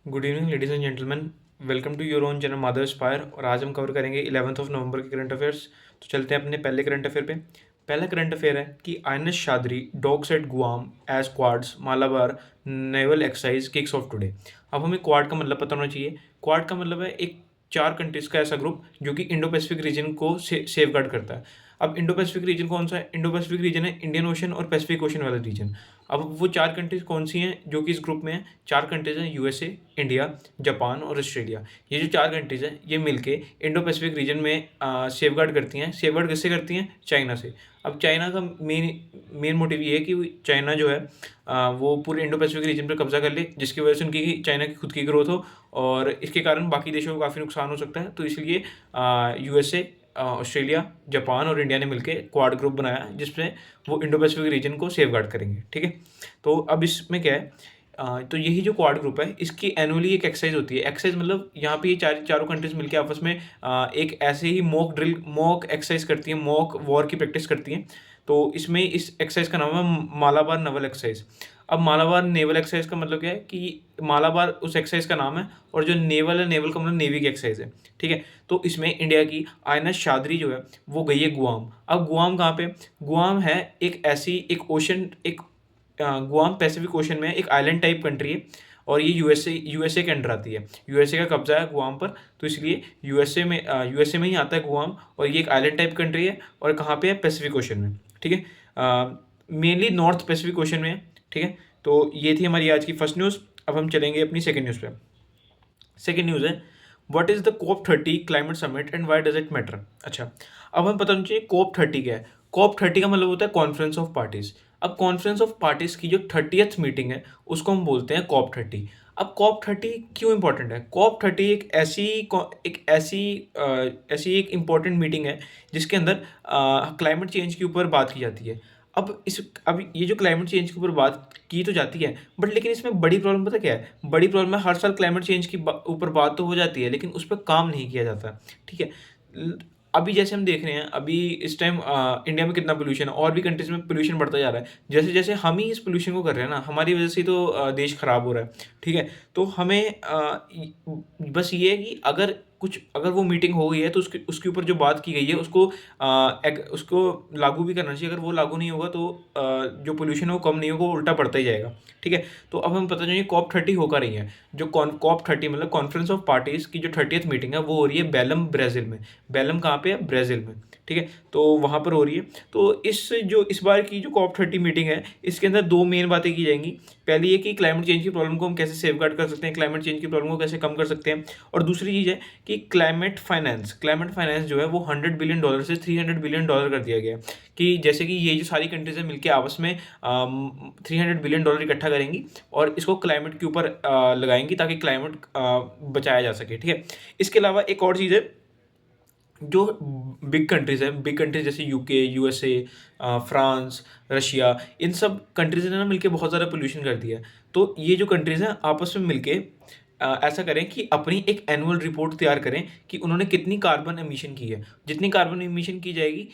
Good evening ladies and gentleman. Welcome to your own channel Madhav spire. और आज हम cover करेंगे 11th नवंबर के करंट अफेयर्स। तो चलते हैं अपने पहले करंट अफेयर पे। पहला करंट अफेयर है कि INS Sahyadri docks at Guam as Quad's Malabar naval exercise kicks off today. अब हमें क्वाड का मतलब पता होना चाहिए। क्वाड का मतलब है एक 4 कंट्रीज का ऐसा ग्रुप जो कि इंडो पैसिफिक रीजन को सेफ गार्ड करता है। अब इंडो पैसिफिक रीजन कौन सा है? इंडो पैसिफिक रीजन है इंडियन ओशन और पैसिफिक ओशन वाला रीजन। अब वो 4 कंट्रीज कौन सी हैं जो कि इस ग्रुप में हैं? 4 कंट्रीज हैं, यूएसए, इंडिया, जापान और ऑस्ट्रेलिया। ये जो 4 कंट्रीज हैं ये मिलके इंडो पैसिफिक रीजन में सेफ गार्ड करती हैं। सेफ गार्ड किससे करती हैं? चाइना से। अब चाइना का मेन मेन मोटिव ये है कि चाइना जो है वो पूरे इंडो पैसिफिक रीजन पर कब्जा कर ले, जिसकी वजह से उनकी चाइना की खुद की ग्रोथ हो और इसके कारण बाकी देशों को काफ़ी नुकसान हो सकता है। तो इसलिए यूएसए, ऑस्ट्रेलिया, जापान और इंडिया ने मिलकर क्वाड ग्रुप बनाया जिसमें वो इंडो पैसिफिक रीजन को सेफ गार्ड करेंगे। ठीक है, तो अब इसमें क्या है, तो यही जो क्वाड ग्रुप है इसकी एनुअली एक एक्सरसाइज होती है। एक्सरसाइज मतलब यहाँ पे ये चारों कंट्रीज मिलकर आपस में एक ऐसे ही मॉक एक्सरसाइज करती हैं, मॉक वॉर की प्रैक्टिस करती हैं। तो इसमें इस एक्सरसाइज का नाम है मालाबार नेवल एक्सरसाइज। अब मालाबार नेवल एक्सरसाइज का मतलब क्या है कि मालाबार उस एक्सरसाइज का नाम है और जो नेवल है, नेवल का मतलब नेवी की एक्सरसाइज है। ठीक है, तो इसमें इंडिया की आईएनएस शाद्री जो है वो गई है गुआम। अब गुआम कहाँ पे? गुआम है एक ऐसी एक ओशन, एक गुआम पैसिफिक ओशन में एक आइलैंड टाइप कंट्री है और ये यूएसए के अंडर आती है। यूएसए का कब्जा है गुआम पर, तो इसलिए यूएसए में ही आता है गुआम और ये एक आइलैंड टाइप कंट्री है। और कहाँ पे है? पैसिफिक ओशन में। ठीक है, मेनली नॉर्थ पैसिफिक ओशन में है। ठीक है, तो ये थी हमारी आज की फर्स्ट न्यूज़। अब हम चलेंगे अपनी सेकेंड न्यूज़ पे। सेकेंड न्यूज़ है what is the COP30 climate summit and why does it matter. अच्छा, अब हम पता होना चाहिए COP30 क्या है। COP30 का मतलब होता है कॉन्फ्रेंस ऑफ पार्टीज। अब कॉन्फ्रेंस ऑफ पार्टीज की जो 30th मीटिंग है उसको हम बोलते हैं COP30। अब COP30 क्यों इंपॉर्टेंट है? COP30 ऐसी एक इम्पॉर्टेंट मीटिंग है जिसके अंदर क्लाइमेट चेंज के ऊपर बात की जाती है। अब ये जो क्लाइमेट चेंज के ऊपर बात की तो जाती है, बट लेकिन इसमें बड़ी प्रॉब्लम पता क्या है? बड़ी प्रॉब्लम है हर साल क्लाइमेट चेंज की ऊपर बात तो हो जाती है लेकिन उस पर काम नहीं किया जाता। ठीक है, अभी जैसे हम देख रहे हैं अभी इस टाइम इंडिया में कितना पोल्यूशन है और भी कंट्रीज में पोल्यूशन बढ़ता जा रहा है। जैसे जैसे हम ही इस पोल्यूशन को कर रहे हैं ना, हमारी वजह से ही तो देश खराब हो रहा है। ठीक है, तो हमें बस ये है कि अगर वो मीटिंग हो गई है तो उसके ऊपर जो बात की गई है उसको लागू भी करना चाहिए। अगर वो लागू नहीं होगा तो जो पोल्यूशन है वो कम नहीं होगा, वो उल्टा बढ़ता ही जाएगा। ठीक है, तो अब हम पता चाहिए COP30 होकर रही है। जो COP30 मतलब कॉन्फ्रेंस ऑफ पार्टीज की जो 30th मीटिंग है वो हो रही है बेलम, ब्राज़ील में। बेलम कहाँ पे है? ब्राज़ील में। ठीक है, तो वहाँ पर हो रही है। तो इस बार की जो COP30 मीटिंग है इसके अंदर दो मेन बातें की जाएंगी। पहली है कि क्लाइमेट चेंज की प्रॉब्लम को हम कैसे सेफगार्ड कर सकते हैं, क्लाइमेट चेंज की प्रॉब्लम को कैसे कम कर सकते हैं। और दूसरी चीज़ है कि क्लाइमेट फाइनेंस जो है वो $100 बिलियन से $300 बिलियन कर दिया गया है। कि जैसे कि ये जो सारी कंट्रीज हैं मिलकर आपस में $300 बिलियन इकट्ठा करेंगी और इसको क्लाइमेट के ऊपर लगाएंगी ताकि क्लाइमेट बचाया जा सके। ठीक है, इसके अलावा एक और चीज़ है, जो बिग कंट्रीज जैसे यूके, यूएसए, फ्रांस, रशिया, इन सब कंट्रीज ने ना मिलके बहुत ज़्यादा पोल्यूशन कर दिया है। तो ये जो कंट्रीज हैं आपस में मिलके ऐसा करें कि अपनी एक एनुअल रिपोर्ट तैयार करें कि उन्होंने कितनी कार्बन एमिशन की है। जितनी कार्बन एमिशन की जाएगी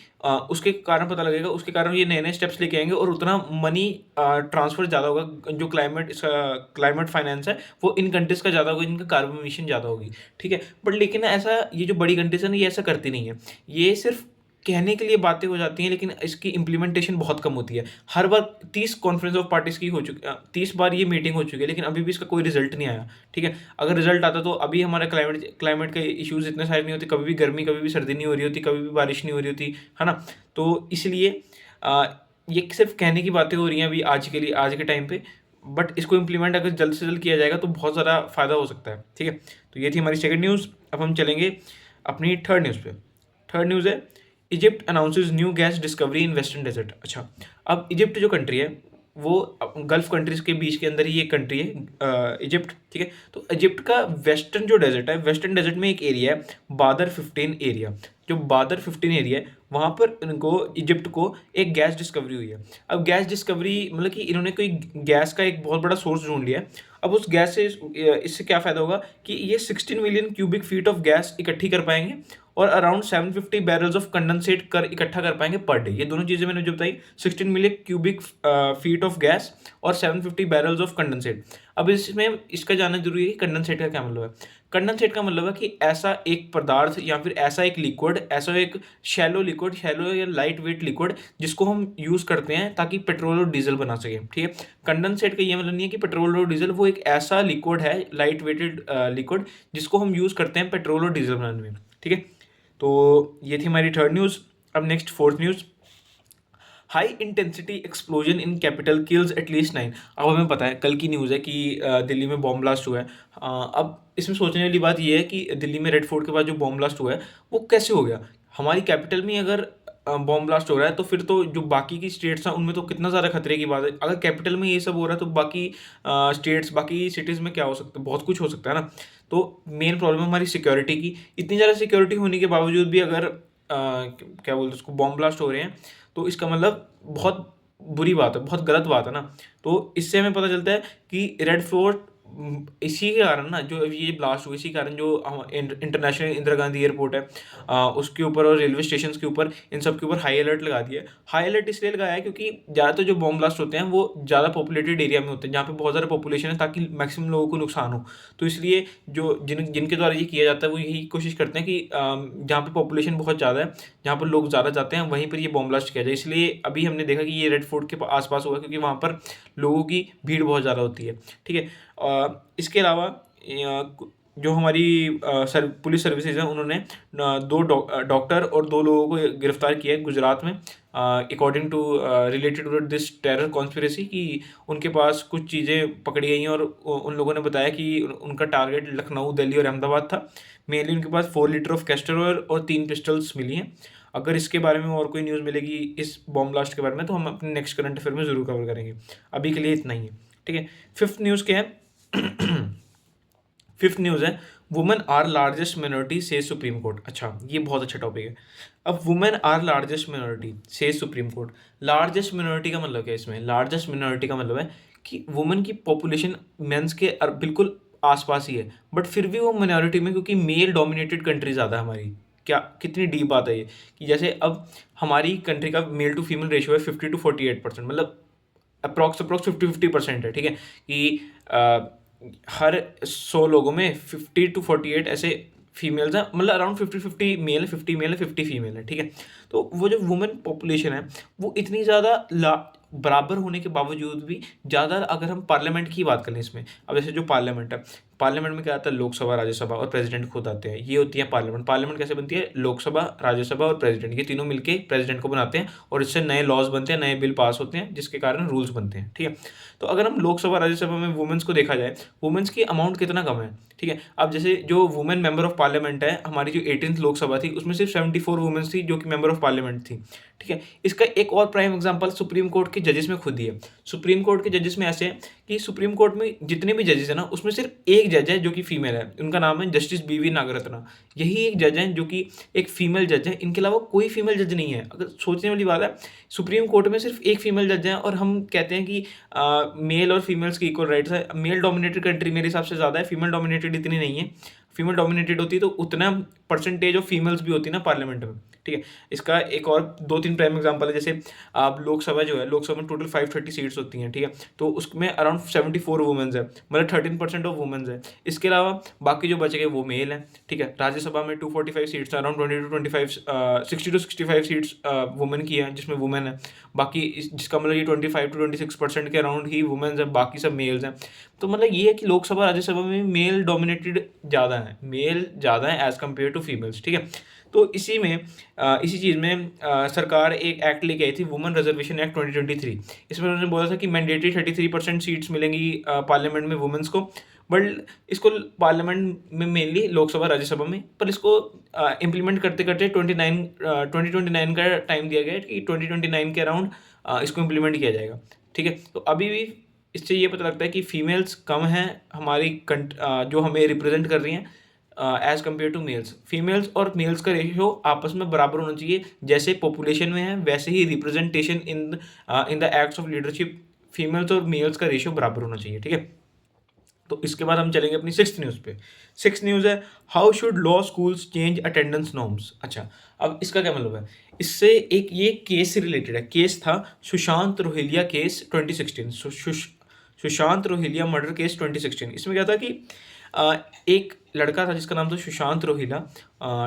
उसके कारण पता लगेगा, उसके कारण ये नए नए स्टेप्स लेके आएंगे और उतना मनी ट्रांसफर ज़्यादा होगा। जो क्लाइमेट फाइनेंस है वो इन कंट्रीज़ का ज़्यादा होगा, इनका कार्बन एमिशन ज़्यादा होगी। ठीक है, बट लेकिन ऐसा ये जो बड़ी कंट्रीज है ना ये ऐसा करती नहीं है। ये सिर्फ कहने के लिए बातें हो जाती हैं लेकिन इसकी इम्प्लीमेंटेशन बहुत कम होती है। हर बार 30 कॉन्फ्रेंस ऑफ पार्टीज की 30 बार ये मीटिंग हो चुकी है लेकिन अभी भी इसका कोई रिजल्ट नहीं आया। ठीक है, अगर रिजल्ट आता तो अभी हमारा क्लाइमेट के इश्यूज इतने सारे नहीं होते, कभी भी गर्मी कभी भी सर्दी नहीं हो रही होती, कभी भी बारिश नहीं हो रही होती, है ना। तो इसलिए ये सिर्फ कहने की बातें हो रही हैं अभी आज के टाइम पे, बट इसको इम्प्लीमेंट अगर जल्द से जल्द किया जाएगा तो बहुत ज़्यादा फायदा हो सकता है। ठीक है, तो ये थी हमारी सेकंड न्यूज़। अब हम चलेंगे अपनी थर्ड न्यूज़ पे। थर्ड न्यूज़ है Egypt announces new gas discovery in western desert. अच्छा, अब इजिप्ट जो कंट्री है वो गल्फ कंट्रीज के बीच के अंदर ही एक कंट्री है इजिप्ट। ठीक है, तो इजिप्ट का वेस्टर्न जो डेजर्ट है, वेस्टर्न डेजर्ट में एक एरिया है बादर 15 एरिया। जो बादर 15 एरिया है वहाँ पर इनको इजिप्ट को एक गैस डिस्कवरी हुई है। अब गैस डिस्कवरी मतलब कि इन्होंने कोई गैस का एक बहुत बड़ा सोर्स ढूंढ लिया है। अब उस गैस से इससे क्या फ़ायदा होगा कि ये 16 million cubic feet of gas इकट्ठी कर पाएंगे और अराउंड 750 बैरल्स ऑफ कंडेंसेट कर इकट्ठा कर पाएंगे पर डे। ये दोनों चीज़ें मैंने जो बताई, 16 million cubic feet of gas और 750 बैरल्स ऑफ कंडेंसेट। अब इसमें इसका जानना जरूरी है कि कंडेंसेट का क्या मतलब है। कंडेंसेट का मतलब है कि ऐसा एक पदार्थ या फिर ऐसा एक लिक्विड, ऐसा एक शैलो लिक्विड, शैलो या लाइट वेट लिक्विड जिसको हम यूज़ करते हैं ताकि पेट्रोल और डीजल बना सकें। ठीक है, कंडेंसेट का ये मतलब नहीं है कि पेट्रोल और डीजल, वो एक ऐसा लिक्विड है, लाइट वेटेड लिक्विड, जिसको हम यूज़ करते हैं पेट्रोल और डीजल बनाने में। ठीक है, तो ये थी हमारी थर्ड न्यूज़। अब next fourth news, high intensity explosion in capital kills at least 9। अब हमें पता है, कल की न्यूज़ है कि दिल्ली में बॉम्ब ब्लास्ट हुआ है। अब इसमें सोचने वाली बात यह है कि दिल्ली में रेड फोर्ट के बाद जो बॉम्ब ब्लास्ट हुआ है वो कैसे हो गया। हमारी कैपिटल में अगर बॉम्ब ब्लास्ट हो रहा है तो फिर तो जो बाकी की स्टेट्स हैं उनमें तो कितना ज़्यादा खतरे की बात है। अगर कैपिटल में ये सब हो रहा है तो बाकी स्टेट्स, बाकी सिटीज़ में क्या हो सकता है, बहुत कुछ हो सकता है ना। तो मेन प्रॉब्लम है हमारी सिक्योरिटी की। इतनी ज़्यादा सिक्योरिटी होने के बावजूद भी अगर क्या बोलते हैं उसको, बॉम्ब ब्लास्ट हो रहे हैं, तो इसका मतलब बहुत बुरी बात है, बहुत गलत बात है ना। तो इससे हमें पता चलता है कि रेड फोर्ट इसी के कारण ना, जो ये ब्लास्ट हुआ, इसी कारण जो इंटरनेशनल इंदिरा गांधी एयरपोर्ट है उसके ऊपर और रेलवे स्टेशन के ऊपर, इन सब के ऊपर हाई अलर्ट लगा दिया है। हाई अलर्ट इसलिए लगाया है क्योंकि ज़्यादातर जो बॉम्ब ब्लास्ट होते हैं वो ज़्यादा पॉपुलेटेड एरिया में होते हैं, जहाँ पे बहुत ज़्यादा पॉपुलेशन है, ताकि मैक्सिमम लोगों को नुकसान हो। तो इसलिए जो जिनके द्वारा ये किया जाता है वो यही कोशिश करते हैं कि जहाँ पे पॉपुलेशन बहुत ज़्यादा है, जहाँ पर लोग ज़्यादा जाते हैं, वहीं पर ये बॉम्ब ब्लास्ट किया जाए। इसलिए अभी हमने देखा कि ये रेड फोर्ट के आसपास हुआ क्योंकि वहाँ पर लोगों की भीड़ बहुत ज़्यादा होती है। ठीक है, इसके अलावा जो हमारी पुलिस सर्विसेज हैं उन्होंने दो डॉक्टर और दो लोगों को गिरफ्तार किया है गुजरात में, according to related with this terror conspiracy, कि उनके पास कुछ चीज़ें पकड़ी गई हैं और उन लोगों ने बताया कि उनका टारगेट लखनऊ, दिल्ली और अहमदाबाद था। मेनली उनके पास 4 लीटर ऑफ कैस्टर ऑयल और 3 पिस्टल्स मिली हैं। अगर इसके बारे में और कोई न्यूज़ मिलेगी इस बॉम्ब ब्लास्ट के बारे में तो हम अपने नेक्स्ट करंट अफेयर में ज़रूर कवर करेंगे। अभी के लिए इतना ही है। ठीक है, फिफ्थ न्यूज़ क्या है? फिफ्थ न्यूज़ है, वुमेन आर लार्जेस्ट मिनोरिटी से सुप्रीम कोर्ट। अच्छा, ये बहुत अच्छा टॉपिक है। अब वुमेन आर लार्जेस्ट मिनोरिटी से सुप्रीम कोर्ट। लार्जेस्ट मिनोरिटी का मतलब क्या है इसमें? लार्जेस्ट मिनोरिटी का मतलब है कि वुमेन की पॉपुलेशन मेंस के बिल्कुल आसपास ही है, बट फिर भी वो मिनोरिटी में, क्योंकि मेल डोमिनेटेड कंट्री ज़्यादा है हमारी। क्या, कितनी डीप बात है ये, कि जैसे अब हमारी कंट्री का मेल टू फीमेल रेशियो है 50 to 48%, मतलब अप्रॉक्स 50-50% है। ठीक है, कि हर 100 लोगों में 50 to 48 ऐसे फीमेल्स हैं, मतलब अराउंड 50-50 मेल है, 50 मेल है, 50 फीमेल है। ठीक है, तो वो जो वुमेन पॉपुलेशन है वो इतनी ज़्यादा बराबर होने के बावजूद भी ज़्यादा, अगर हम पार्लियामेंट की बात करें इसमें, अब जैसे जो पार्लियामेंट है, पार्लियामेंट में क्या आता है, लोकसभा, राज्यसभा और प्रेसिडेंट खुद आते हैं, ये होती है पार्लियामेंट। पार्लियामेंट कैसे बनती है? लोकसभा, राज्यसभा और प्रेसिडेंट, ये तीनों मिलके प्रेसिडेंट को बनाते हैं और इससे नए लॉज बनते हैं, नए बिल पास होते हैं, जिसके कारण रूल्स बनते हैं। ठीक है, तो अगर हम लोकसभा, राज्यसभा में वुमेन्स को देखा जाए, वुमेन्स की अमाउंट कितना कम है। ठीक है, अब जैसे जो वुमेन मेंबर ऑफ पार्लियामेंट है, हमारी जो 18th लोकसभा थी उसमें सिर्फ 74 वुमेन्स थी जो कि मेंबर ऑफ पार्लियामेंट थी। ठीक है, इसका एक और प्राइम एग्जांपल सुप्रीम कोर्ट के जजेस में खुद ही है। सुप्रीम कोर्ट के जजेस में ऐसे है कि सुप्रीम कोर्ट में जितने भी जजेस है ना, उसमें सिर्फ एक जज है जो कि फीमेल है, उनका नाम है जस्टिस बीवी नागरत्ना। यही एक जज है जो कि एक फीमेल जज है, इनके अलावा कोई फीमेल जज नहीं है। अगर सोचने वाली बात है, सुप्रीम कोर्ट में सिर्फ एक फीमेल जज है और हम कहते हैं कि मेल और फीमेल्स की इक्वल राइट्स है। मेल डोमिनेटेड कंट्री मेरे हिसाब से ज़्यादा है, फीमेल डोमिनेटेड इतनी नहीं है। फीमेल डोमिनेटेड होती तो उतना परसेंटेज ऑफ फीमेल्स भी होती ना पार्लियामेंट में। ठीक है, इसका एक और 2-3 प्राइम एग्जांपल है। जैसे आप लोकसभा जो है, लोकसभा में टोटल 530 सीट्स होती हैं। ठीक है, तो उसमें अराउंड 74 वुमेन्स है, मतलब 13% ऑफ वुमेन्स है। इसके अलावा बाकी जो बचे गए वो मेल हैं। ठीक है, राज्यसभा में 245 seats, around 60 to 65 seats women की हैं, जिसमें वुमेन है। बाकी जिसका मतलब ये 25 to 26% के अराउंड ही वुमेन्स है, बाकी सब मेल्स हैं। तो मतलब ये है कि लोकसभा, राज्यसभा में मेल डोमिनेटेड ज़्यादा है, मेल ज़्यादा है एज़ कम्पेयर टू फीमेल्स। ठीक है, तो इसी चीज़ में सरकार एक एक्ट लेके आई थी, वुमेन रिजर्वेशन एक्ट 2023। इसमें उन्होंने बोला था कि मैंडेटरी 33% सीट्स मिलेंगी पार्लियामेंट में वुमेन्स को, बट इसको पार्लियामेंट में मेनली लोकसभा, राज्यसभा में, पर इसको इम्प्लीमेंट करते करते 2029 का टाइम दिया गया है कि 2029 के अराउंड इसको इम्प्लीमेंट किया जाएगा। ठीक है, तो अभी भी इससे ये पता लगता है कि फीमेल्स कम हैं हमारी जो हमें रिप्रेजेंट कर रही हैं as compare to males. Females और मेल्स का रेशियो आपस में बराबर होना चाहिए, जैसे पॉपुलेशन में है वैसे ही representation in the acts of leadership, females और मेल्स का रेशियो बराबर होना चाहिए। ठीक है, तो इसके बाद हम चलेंगे अपनी सिक्स्थ न्यूज़ पे। सिक्स्थ न्यूज़ है, how should law schools change attendance norms. अच्छा, अब इसका क्या मतलब है? इससे एक ये केस से रिलेटेड है। केस था Sushant Rohilla case 2016, Sushant Rohilla murder case 2016। इसमें क्या था कि एक लड़का था जिसका नाम था सुशांत रोहिला।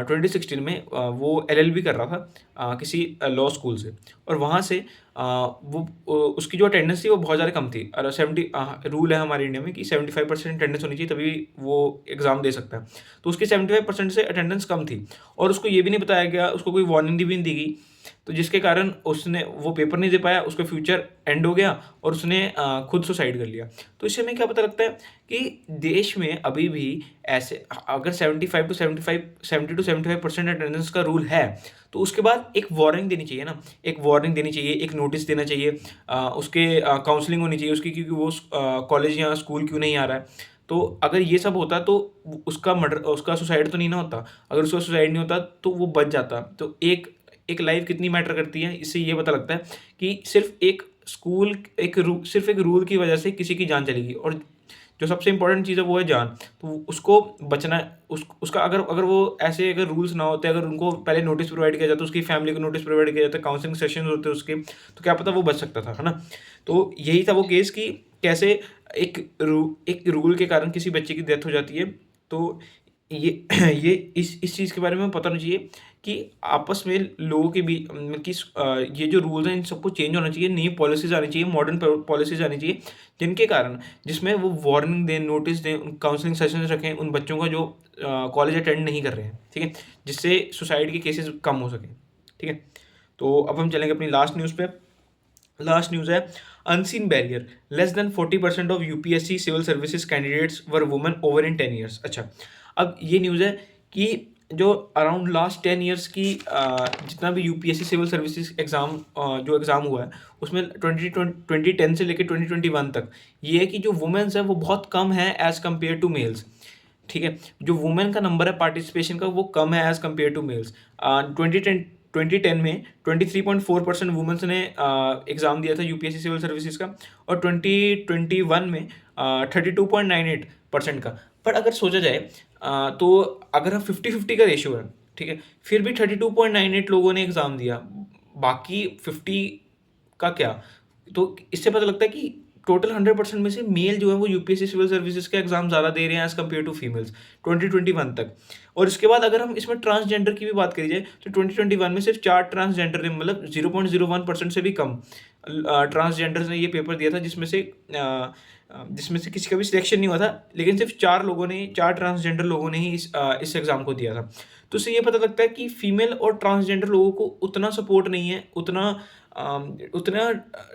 2016 में वो एलएलबी कर रहा था किसी लॉ स्कूल से, और वहाँ से उसकी जो अटेंडेंस थी वो बहुत ज़्यादा कम थी। और 70 रूल है हमारे इंडिया में कि 75% अटेंडेंस होनी चाहिए तभी वो एग्ज़ाम दे सकता है। तो उसकी 75% से अटेंडेंस कम थी, और उसको ये भी नहीं बताया गया, उसको कोई वार्निंग भी नहीं दी गई। तो जिसके कारण उसने वो पेपर नहीं दे पाया, उसका फ्यूचर एंड हो गया, और उसने खुद सुसाइड कर लिया। तो इससे हमें क्या पता लगता है कि देश में अभी भी ऐसे अगर 70 to 75% अटेंडेंस का रूल है, तो उसके बाद एक वार्निंग देनी चाहिए ना, एक वार्निंग देनी चाहिए, एक नोटिस देना चाहिए, उसके काउंसलिंग होनी चाहिए उसकी, क्योंकि वो कॉलेज या स्कूल क्यों नहीं आ रहा है। तो अगर ये सब होता तो उसका मर्डर, उसका सुसाइड तो नहीं ना होता। अगर उसका सुसाइड नहीं होता तो वो बच जाता। तो एक एक लाइफ कितनी मैटर करती है, इससे ये पता लगता है कि सिर्फ एक स्कूल, सिर्फ एक रूल की वजह से किसी की जान चलेगी, और जो सबसे इंपॉर्टेंट चीज़ है वो है जान। तो उसको बचना, उसका अगर अगर वो ऐसे अगर रूल्स ना होते, अगर उनको पहले नोटिस प्रोवाइड किया जाता, उसकी फैमिली को नोटिस प्रोवाइड किया जाता, काउंसलिंग सेशन होते उसके, तो क्या पता वो बच सकता था, है ना। तो यही था वो केस कि कैसे एक रूल के कारण किसी बच्चे की डेथ हो जाती है। तो ये ये इस चीज़ के बारे में पता होना चाहिए कि आपस में लोगों के बीच ये जो रूल्स हैं इन सबको चेंज होना चाहिए, नई पॉलिसीज़ आनी चाहिए, मॉडर्न पॉलिसीज़ आनी चाहिए, जिनके कारण जिसमें वो वार्निंग दें, नोटिस दें, काउंसलिंग सेशंस रखें उन बच्चों का जो कॉलेज अटेंड नहीं कर रहे हैं, ठीक है? जिससे सुसाइड के केसेस कम हो सकें, ठीक है? तो अब हम चलेंगे अपनी लास्ट न्यूज़ पे। लास्ट न्यूज़ है, unseen barrier, less than 40% of UPSC civil services candidates were women over in 10 years. अच्छा, अब ये न्यूज़ है कि जो अराउंड लास्ट 10 ईयर्स की जितना भी यूपीएससी सिविल सर्विसेज एग्ज़ाम जो एग्ज़ाम हुआ है, उसमें 2010 से लेकर 2021 तक ये है कि जो वुमेन्स है वो बहुत कम है एज़ कम्पेयर टू मेल्स, ठीक है? जो वुमेन का नंबर है पार्टिसिपेशन का वो कम है एज़ कम्पेयर टू मेल्स। 2010 में 23.4% वुमेन्स ने एग्ज़ाम दिया था यूपीएससी सिविल सर्विसेज का, और 2021 में 32.98% का। पर अगर सोचा जाए तो अगर हम 50-50 का रेशियो है, ठीक है? फिर भी 32.98 लोगों ने एग्ज़ाम दिया, बाकी 50 का क्या? तो इससे पता लगता है कि टोटल 100% में से मेल जो है वो यूपीएससी सिविल सर्विसेज का एग्जाम ज़्यादा दे रहे हैं एज़ कम्पेयर टू फीमेल्स 2021 तक। और इसके बाद अगर हम इसमें ट्रांसजेंडर की भी बात करी जाए तो 2021 में सिर्फ 4 ट्रांसजेंडर ने, मतलब 0.01% से भी कम ट्रांसजेंडर्स ने ये पेपर दिया था, जिसमें से किसी का भी सिलेक्शन नहीं हुआ था, लेकिन सिर्फ 4 ट्रांसजेंडर लोगों ने ही इस एग्ज़ाम को दिया था। तो इससे ये पता लगता है कि फीमेल और ट्रांसजेंडर लोगों को उतना सपोर्ट नहीं है, उतना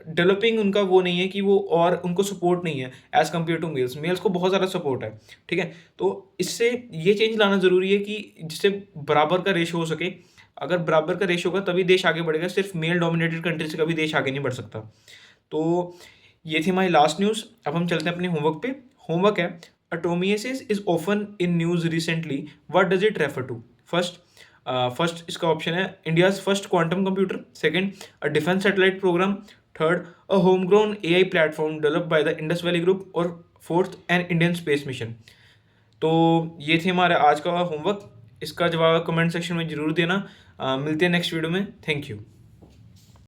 डेवलपिंग उनका वो नहीं है कि वो, और उनको सपोर्ट नहीं है as compare to males. Males को बहुत ज़्यादा सपोर्ट है, ठीक है? तो इससे ये चेंज लाना ज़रूरी है कि जिससे बराबर का रेशो हो सके। अगर बराबर का रेशो होगा तभी देश आगे बढ़ेगा, सिर्फ मेल डोमिनेटेड कंट्री से कभी देश आगे नहीं बढ़ सकता। तो ये थी हमारी लास्ट न्यूज़। अब हम चलते हैं अपने होमवर्क पे। होमवर्क है, एटोमियासिस is often in news recently, what does it refer to? First इसका ऑप्शन है India's first quantum computer, second a defence satellite program, third a home grown AI platform developed by the Indus Valley group, और fourth an Indian space mission. तो ये थी हमारा आज का homework. इसका जवाब कमेंट सेक्शन में जरूर देना। मिलते हैं नेक्स्ट वीडियो में। Thank you.